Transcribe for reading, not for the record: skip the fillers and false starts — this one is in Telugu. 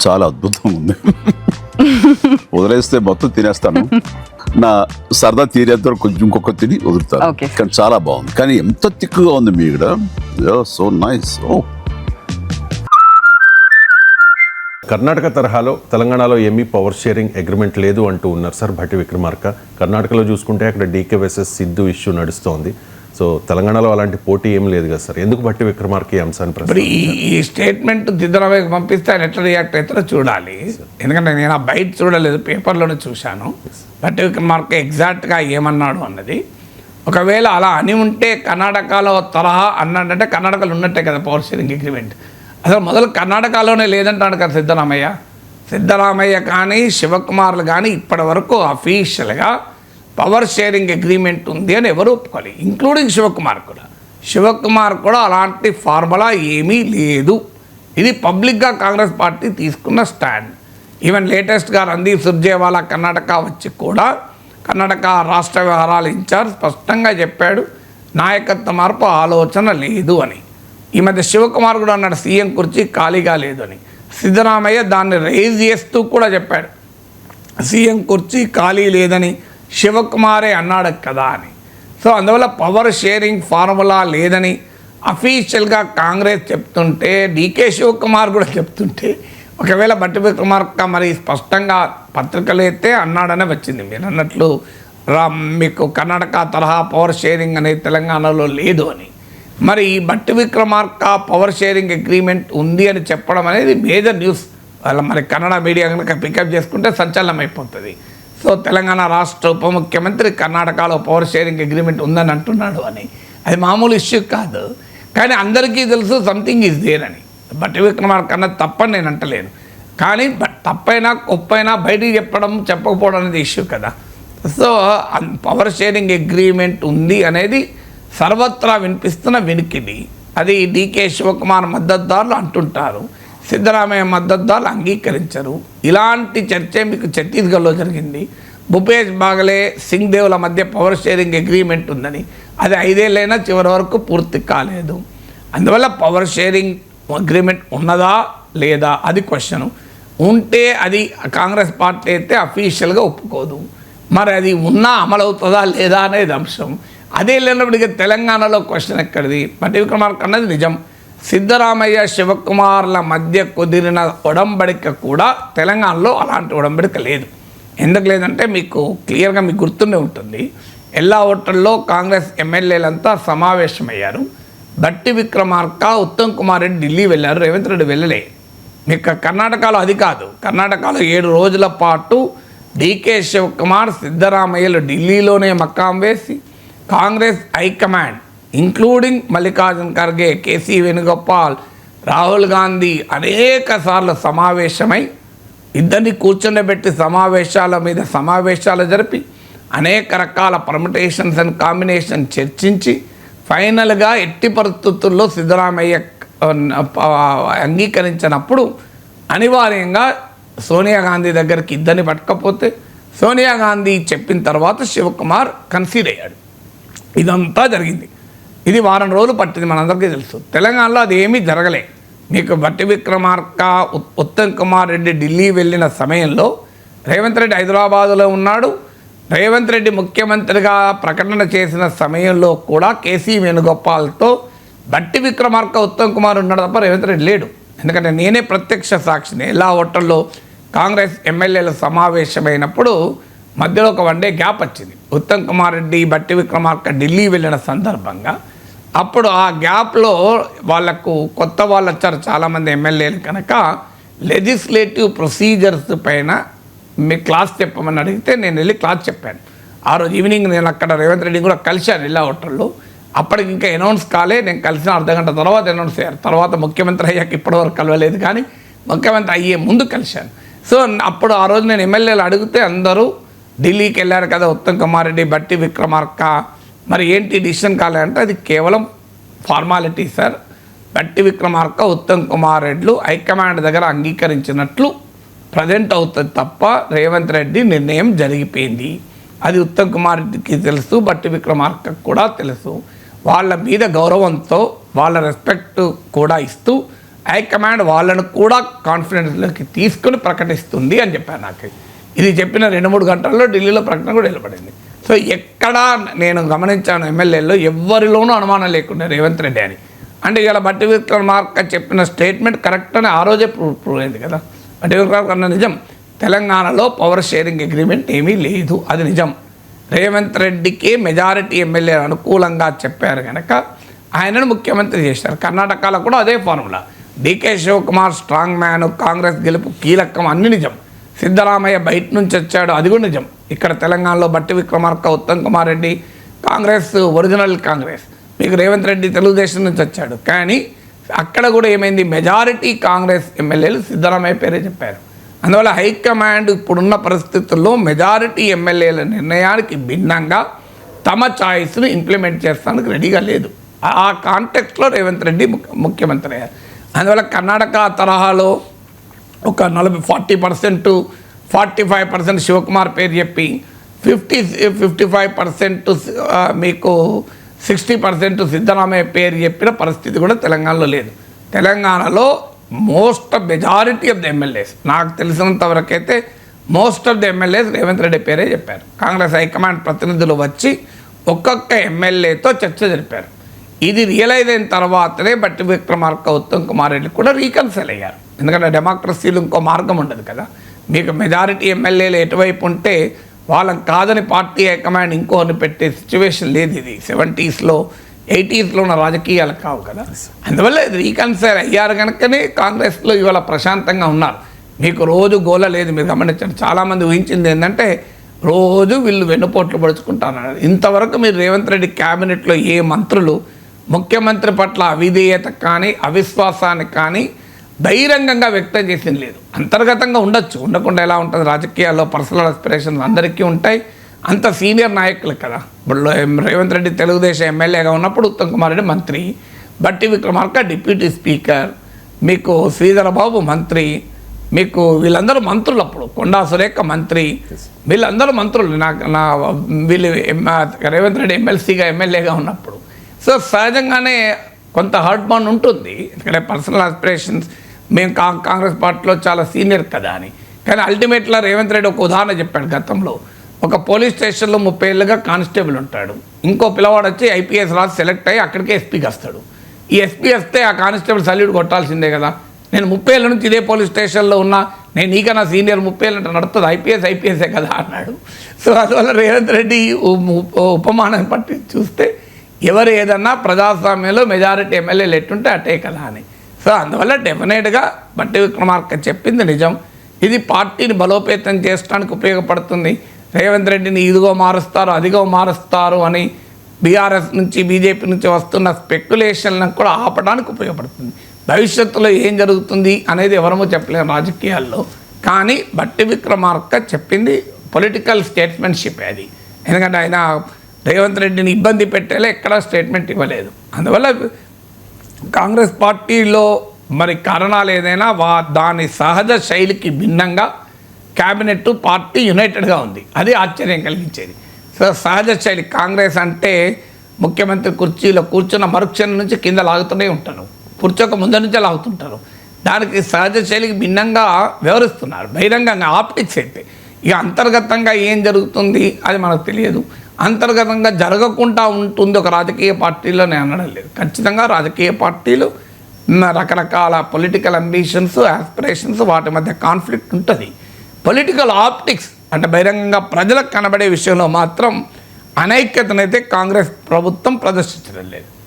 చాలా అద్భుతంగా ఉంది. వదిలేస్తే మొత్తం తినేస్తాను, నా సరదా తీరేంత వరకు కొంచెం ఇంకొక తిని వదులుతాను. కానీ చాలా బాగుంది. కానీ ఎంత తిక్కుగా ఉంది మీ ఇక్కడ, సో నైస్. కర్ణాటక తరహాలో తెలంగాణలో ఏమీ పవర్ షేరింగ్ అగ్రిమెంట్ లేదు అంటూ ఉన్నారు సార్ భట్టి విక్రమార్క. కర్ణాటకలో చూసుకుంటే అక్కడ డీకే వర్సెస్ సిద్ధు ఇష్యూ నడుస్తోంది. సో తెలంగాణలో అలాంటి పోటీ ఏం లేదు కదా సార్, ఎందుకు భట్టి విక్రమార్క ఈ అంశాన్ని ఈ స్టేట్మెంట్ సిద్ధరామయ్యకి పంపిస్తే ఆయన ఎట్లా రియాక్ట్ అవుతారో చూడాలి. ఎందుకంటే నేను ఆ బయట చూడలేదు, పేపర్లోనే చూశాను. భట్టి విక్రమార్క ఎగ్జాక్ట్గా ఏమన్నాడు అన్నది. ఒకవేళ అలా అని ఉంటే కర్ణాటకలో తరహా అన్నాడంటే కర్ణాటకలో ఉన్నట్టే కదా పవర్ షేరింగ్ అగ్రిమెంట్. అసలు మొదలు కర్ణాటకలోనే లేదంటాడు కదా సిద్ధరామయ్య కానీ శివకుమార్లు కానీ ఇప్పటి వరకు అఫీషియల్గా పవర్ షేరింగ్ అగ్రిమెంట్ ఉంది అని ఎవరు ఒప్పుకోవాలి, ఇంక్లూడింగ్ శివకుమార్ కూడా అలాంటి ఫార్ములా ఏమీ లేదు. ఇది పబ్లిక్గా కాంగ్రెస్ పార్టీ తీసుకున్న స్టాండ్. ఈవెన్ లేటెస్ట్గా రణదీప్ సుర్జేవాలా కర్ణాటక వచ్చి కూడా కర్ణాటక రాష్ట్ర వ్యవహారాల ఇన్ఛార్జ్ స్పష్టంగా చెప్పాడు, నాయకత్వ మార్పు ఆలోచన లేదు అని. ఈ మధ్య శివకుమార్ కూడా అన్నాడు సీఎం కుర్చీ ఖాళీగా లేదు అని. సిద్ధరామయ్య దాన్ని రైజ్ చేస్తూ కూడా చెప్పాడు సీఎం కుర్చీ ఖాళీ లేదని శివకుమారే అన్నాడు కదా అని. సో అందువల్ల పవర్ షేరింగ్ ఫార్ములా లేదని అఫీషియల్గా కాంగ్రెస్ చెప్తుంటే, డీకే శివకుమార్ కూడా చెప్తుంటే, ఒకవేళ భట్టి విక్రమార్క మరి స్పష్టంగా పత్రికలు అయితే అన్నాడనే వచ్చింది. మీరు అన్నట్లు మీకు కర్ణాటక తరహా పవర్ షేరింగ్ అనేది తెలంగాణలో లేదు అని. మరి ఈ Bhatti Vikramarka power sharing agreement ఉంది అని చెప్పడం అనేది మేజర్ న్యూస్. వాళ్ళ మరి కన్నడ మీడియా కనుక పికప్ చేసుకుంటే సంచలనం అయిపోతుంది. సో తెలంగాణ రాష్ట్ర ఉప ముఖ్యమంత్రి కర్ణాటకలో పవర్ షేరింగ్ అగ్రిమెంట్ ఉందని అంటున్నాడు అని. అది మామూలు ఇష్యూ కాదు. కానీ అందరికీ తెలుసు సంథింగ్ ఈజ్ దేర్ అని. భట్టి విక్రమార్క అన్నది తప్పని నేను అంటలేను, కానీ తప్పైనా ఒప్పైనా బయటికి చెప్పకపోవడం అనేది ఇష్యూ కదా. సో పవర్ షేరింగ్ అగ్రిమెంట్ ఉంది అనేది సర్వత్రా వినిపిస్తున్న వినికిడి. అది డీకే శివకుమార్ మద్దతుదారులు అంటుంటారు, సిద్ధరామయ్య మద్దతుదారులు అంగీకరించరు. ఇలాంటి చర్చ మీకు ఛత్తీస్గఢ్లో జరిగింది. భూపేష్ బాగలే సింగ్ దేవుల మధ్య పవర్ షేరింగ్ అగ్రిమెంట్ ఉందని, అది 5 ఏళ్ళైనా చివరి వరకు పూర్తి కాలేదు. అందువల్ల పవర్ షేరింగ్ అగ్రిమెంట్ ఉన్నదా లేదా అది క్వశ్చను. ఉంటే అది కాంగ్రెస్ పార్టీ అయితే అఫీషియల్గా ఒప్పుకోదు. మరి అది ఉన్నా అమలవుతుందా లేదా అనేది అంశం. అదే లేనప్పుడు తెలంగాణలో క్వశ్చన్ ఎక్కడిది? భట్టి విక్రమార్క అన్నది నిజం. సిద్ధరామయ్య శివకుమార్ల మధ్య కుదిరిన ఒడంబడిక కూడా తెలంగాణలో అలాంటి ఒడంబడిక లేదు. ఎందుకు లేదంటే మీకు క్లియర్గా మీకు గుర్తుండే ఉంటుంది, ఎల్లా హోటల్లో కాంగ్రెస్ ఎమ్మెల్యేలంతా సమావేశమయ్యారు. భట్టి విక్రమార్క, ఉత్తమ్ కుమార్ రెడ్డి ఢిల్లీ వెళ్ళారు, రేవంత్ రెడ్డి వెళ్ళలే. మీకు కర్ణాటకలో అది కాదు. కర్ణాటకలో 7 రోజుల పాటు డీకే శివకుమార్ సిద్ధరామయ్యలు ఢిల్లీలోనే మకాం వేసి Congress high command including Mallikarjun Kharge, KC Venugopal, Rahul Gandhi అనేక సార్లు సమావేశమై ఇద్దరిని కూర్చొనిబెట్టి సమావేశాల మీద సమావేశాలు జరిపి అనేక రకాల పర్ముటేషన్స్ అండ్ కాంబినేషన్ చర్చించి ఫైనల్గా ఎట్టి పరిస్థితుల్లో సిద్ధరామయ్య అంగీకరించినప్పుడు అనివార్యంగా సోనియా గాంధీ దగ్గరికి ఇద్దరిని పట్టకపోతే సోనియా గాంధీ చెప్పిన తర్వాత శివకుమార్ కన్సీడ్ అయ్యాడు. ఇదంతా జరిగింది. ఇది వారం రోజులు పట్టింది, మనందరికీ తెలుసు. తెలంగాణలో అది ఏమీ జరగలే. మీకు భట్టి విక్రమార్క, ఉత్తమ్ కుమార్ రెడ్డి ఢిల్లీ వెళ్ళిన సమయంలో రేవంత్ రెడ్డి హైదరాబాదులో ఉన్నాడు. రేవంత్ రెడ్డి ముఖ్యమంత్రిగా ప్రకటన చేసిన సమయంలో కూడా కేసీ వేణుగోపాల్తో భట్టి విక్రమార్క, ఉత్తమ్ కుమార్ ఉన్నాడు తప్ప రేవంత్ రెడ్డి లేడు. ఎందుకంటే నేనే ప్రత్యక్ష సాక్షిని. ఎలా హోటల్లో కాంగ్రెస్ ఎమ్మెల్యేలు సమావేశమైనప్పుడు మధ్యలో ఒక 1 డే గ్యాప్ వచ్చింది. ఉత్తమ్ కుమార్ రెడ్డి, భట్టి విక్రమార్క ఢిల్లీ వెళ్ళిన సందర్భంగా అప్పుడు ఆ గ్యాప్లో వాళ్లకు కొత్త వాళ్ళు వచ్చారు చాలామంది ఎమ్మెల్యేలు. కనుక లెజిస్లేటివ్ ప్రొసీజర్స్ పైన మీ క్లాస్ చెప్పమని అడిగితే నేను వెళ్ళి క్లాస్ చెప్పాను. ఆ రోజు ఈవినింగ్ నేను అక్కడ రేవంత్ రెడ్డి కూడా కలిశాను ఇలా హోటల్లో. అప్పటికి ఇంకా అనౌన్స్ కాలే, నేను కలిసిన అర్ధగంట తర్వాత అనౌన్స్ అయ్యారు. తర్వాత ముఖ్యమంత్రి అయ్యాక ఇప్పటివరకు కలవలేదు, కానీ ముఖ్యమంత్రి అయ్యే ముందు కలిశాను. సో అప్పుడు ఆ రోజు నేను ఎమ్మెల్యేలు అడిగితే అందరూ ఢిల్లీకి వెళ్ళారు కదా ఉత్తమ్ కుమార్ రెడ్డి, భట్టి విక్రమార్క, మరి ఏంటి డిసిషన్ కాలేదంటే అది కేవలం ఫార్మాలిటీ సార్. భట్టి విక్రమార్క, ఉత్తమ్ కుమార్ రెడ్లు హైకమాండ్ దగ్గర అంగీకరించినట్లు ప్రజెంట్ అవుతుంది తప్ప రేవంత్ రెడ్డి నిర్ణయం జరిగిపోయింది. అది ఉత్తమ్ కుమార్ రెడ్డికి తెలుసు, భట్టి విక్రమార్కకు కూడా తెలుసు. వాళ్ళ మీద గౌరవంతో వాళ్ళ రెస్పెక్ట్ కూడా ఇస్తూ హైకమాండ్ వాళ్ళను కూడా కాన్ఫిడెన్స్లోకి తీసుకుని ప్రకటిస్తుంది అని చెప్పారు నాకు. ఇది చెప్పిన 2-3 గంటల్లో ఢిల్లీలో ప్రకటన కూడా వెలువడింది. సో ఎక్కడా నేను గమనించాను ఎమ్మెల్యేల్లో ఎవ్వరిలోనూ అనుమానం లేకుండా రేవంత్ రెడ్డి అని. అంటే ఇలా బట్టి విక్రమార్క చెప్పిన స్టేట్మెంట్ కరెక్ట్ అని ఆ రోజే ప్రూవ్ అయింది కదా. బట్టి విక్రమార్క అన్న నిజం, తెలంగాణలో పవర్ షేరింగ్ అగ్రిమెంట్ ఏమీ లేదు, అది నిజం. రేవంత్ రెడ్డికి మెజారిటీ ఎమ్మెల్యే అనుకూలంగా చెప్పారు కనుక ఆయనను ముఖ్యమంత్రి చేశారు. కర్ణాటకలో కూడా అదే formula. DK Shivakumar strong man, Congress గెలుపు కీలకం, అన్ని నిజం. సిద్ధరామయ్య బయట నుంచి వచ్చాడు, అది కూడా నిజం. ఇక్కడ తెలంగాణలో బట్టి విక్రమార్క, ఉత్తమ్ కుమార్ రెడ్డి కాంగ్రెస్, ఒరిజినల్ కాంగ్రెస్. మీకు రేవంత్ రెడ్డి తెలుగుదేశం నుంచి వచ్చాడు, కానీ అక్కడ కూడా ఏమైంది, మెజారిటీ కాంగ్రెస్ ఎమ్మెల్యేలు సిద్ధరామయ్య పేరే చెప్పారు. అందువల్ల హైకమాండ్ ఇప్పుడున్న పరిస్థితుల్లో మెజారిటీ ఎమ్మెల్యేల నిర్ణయానికి భిన్నంగా తమ ఛాయిస్ను ఇంప్లిమెంట్ చేస్తానికి రెడీగా లేదు. ఆ కాంటెక్స్ట్లో రేవంత్ రెడ్డి ముఖ్యమంత్రి అయ్యారు. అందువల్ల కర్ణాటక తరహాలో ఒక 40% 45% శివకుమార్ పేరు చెప్పి 55% మీకు 60% సిద్ధరామయ్య పేరు చెప్పిన పరిస్థితి కూడా తెలంగాణలో లేదు. తెలంగాణలో most of majority of the MLAs, నాకు తెలిసినంత వరకైతే most of the MLAs Revanth Reddy పేరే చెప్పారు. కాంగ్రెస్ హైకమాండ్ ప్రతినిధులు వచ్చి ఒక్కొక్క ఎమ్మెల్యేతో చర్చ జరిపారు. ఇది రియలైజ్ అయిన తర్వాతనే బట్టి విక్రమార్క, ఉత్తమ్ కుమార్ రెడ్డి కూడా రీకన్సైల్ అయ్యారు. ఎందుకంటే డెమోక్రసీలో ఇంకో మార్గం ఉండదు కదా. మీకు మెజారిటీ ఎమ్మెల్యేలు ఎటువైపు ఉంటే వాళ్ళని కాదని పార్టీ హైకమాండ్ ఇంకోని పెట్టే సిచ్యువేషన్ లేదు. ఇది 70s 80s ఉన్న రాజకీయాలు కావు కదా. అందువల్ల రీకన్సైల్ అయ్యారు కనుకనే కాంగ్రెస్లో ఇవాళ ప్రశాంతంగా ఉన్నారు. మీకు రోజు గోల లేదు. మీరు గమనించండి, చాలామంది ఊహించింది ఏంటంటే రోజు వీళ్ళు వెన్నుపోట్లు పడుచుకుంటారన్నారు. ఇంతవరకు మీరు రేవంత్ రెడ్డి క్యాబినెట్లో ఏ మంత్రులు ముఖ్యమంత్రి పట్ల అవిధేయత కానీ అవిశ్వాసాన్ని కానీ బహిరంగంగా వ్యక్తం చేసింది లేదు. అంతర్గతంగా ఉండొచ్చు, ఉండకుండా ఎలా ఉంటుంది, రాజకీయాల్లో పర్సనల్ ఆస్పిరేషన్స్ అందరికీ ఉంటాయి. అంత సీనియర్ నాయకులు కదా. ఇప్పుడు రేవంత్ రెడ్డి తెలుగుదేశం ఎమ్మెల్యేగా ఉన్నప్పుడు ఉత్తమ్ కుమార్ రెడ్డి మంత్రి, బట్టి విక్రమార్క డిప్యూటీ స్పీకర్, మీకు శ్రీధర బాబు మంత్రి, మీకు వీళ్ళందరూ మంత్రులు. అప్పుడు కొండా సురేఖ మంత్రి, వీళ్ళందరూ మంత్రులు. వీళ్ళు రేవంత్ రెడ్డి ఎమ్మెల్యేగా ఉన్నప్పుడు. సో సహజంగానే కొంత హర్ట్ బాండ్ ఉంటుంది. ఎందుకంటే పర్సనల్ ఆస్పిరేషన్స్, మేము కాంగ్రెస్ పార్టీలో చాలా సీనియర్ కదా అని. కానీ అల్టిమేట్గా రేవంత్ రెడ్డి ఒక ఉదాహరణ చెప్పాడు. గతంలో ఒక పోలీస్ స్టేషన్లో 30 ఏళ్ళుగా కానిస్టేబుల్ ఉంటాడు. ఇంకో పిల్లవాడు వచ్చి ఐపీఎస్ రాసి సెలెక్ట్ అయ్యి అక్కడికే ఎస్పీకి వస్తాడు. ఈ ఎస్పీ వస్తే ఆ కానిస్టేబుల్ సల్యూట్ కొట్టాల్సిందే కదా. నేను 30 ఏళ్ళ నుంచి ఇదే పోలీస్ స్టేషన్లో ఉన్నా, నేను నీకన్నా సీనియర్ 30 ఏళ్ళు అంటే నడుస్తుంది, ఐపీఎస్ఏ కదా అన్నాడు. సో అందువల్ల రేవంత్ రెడ్డి ఉపమానం పట్టి చూస్తే ఎవరు ఏదన్నా ప్రజాస్వామ్యంలో మెజారిటీ ఎమ్మెల్యేలు ఎట్టుంటే అటే కదా అని. సో అందువల్ల డెఫినెట్గా బట్టి విక్రమార్క చెప్పింది నిజం. ఇది పార్టీని బలోపేతం చేయడానికి ఉపయోగపడుతుంది. రేవంత్ రెడ్డిని ఇదిగో మారుస్తారు, అదిగో మారుస్తారు అని బీఆర్ఎస్ నుంచి బీజేపీ నుంచి వస్తున్న స్పెక్యులేషన్లను కూడా ఆపడానికి ఉపయోగపడుతుంది. భవిష్యత్తులో ఏం జరుగుతుంది అనేది ఎవరమో చెప్పలేము రాజకీయాల్లో. కానీ బట్టి విక్రమార్క చెప్పింది పొలిటికల్ స్టేట్మెంట్షిప్ అది. ఎందుకంటే ఆయన రేవంత్ రెడ్డిని ఇబ్బంది పెట్టేలా ఎక్కడా స్టేట్మెంట్ ఇవ్వలేదు. అందువల్ల కాంగ్రెస్ పార్టీలో మరి కారణాలు ఏదైనా దాని సహజ శైలికి భిన్నంగా క్యాబినెట్ పార్టీ యునైటెడ్గా ఉంది. అది ఆశ్చర్యం కలిగించేది. సో సహజ శైలి కాంగ్రెస్ అంటే ముఖ్యమంత్రి కుర్చీలో కూర్చున్న మరుక్షణం నుంచి కింద లాగుతూనే ఉంటారు, కూర్చోక ముందు నుంచే లాగుతుంటారు. దానికి సహజ శైలికి భిన్నంగా వ్యవహరిస్తున్నారు బహిరంగంగా. ఆప్టిక్స్ అయితే ఇక అంతర్గతంగా ఏం జరుగుతుంది అది మనకు తెలియదు. అంతర్గతంగా జరగకుండా ఉంటుంది ఒక రాజకీయ పార్టీలో నేను అనడం లేదు. ఖచ్చితంగా రాజకీయ పార్టీలు రకరకాల పొలిటికల్ అంబిషన్స్, ఆస్పిరేషన్స్, వాటి మధ్య కాన్ఫ్లిక్ట్ ఉంటుంది. పొలిటికల్ ఆప్టిక్స్ అంటే బహిరంగంగా ప్రజలకు కనబడే విషయంలో మాత్రం అనైక్యతనైతే కాంగ్రెస్ ప్రభుత్వం ప్రదర్శించడం లేదు.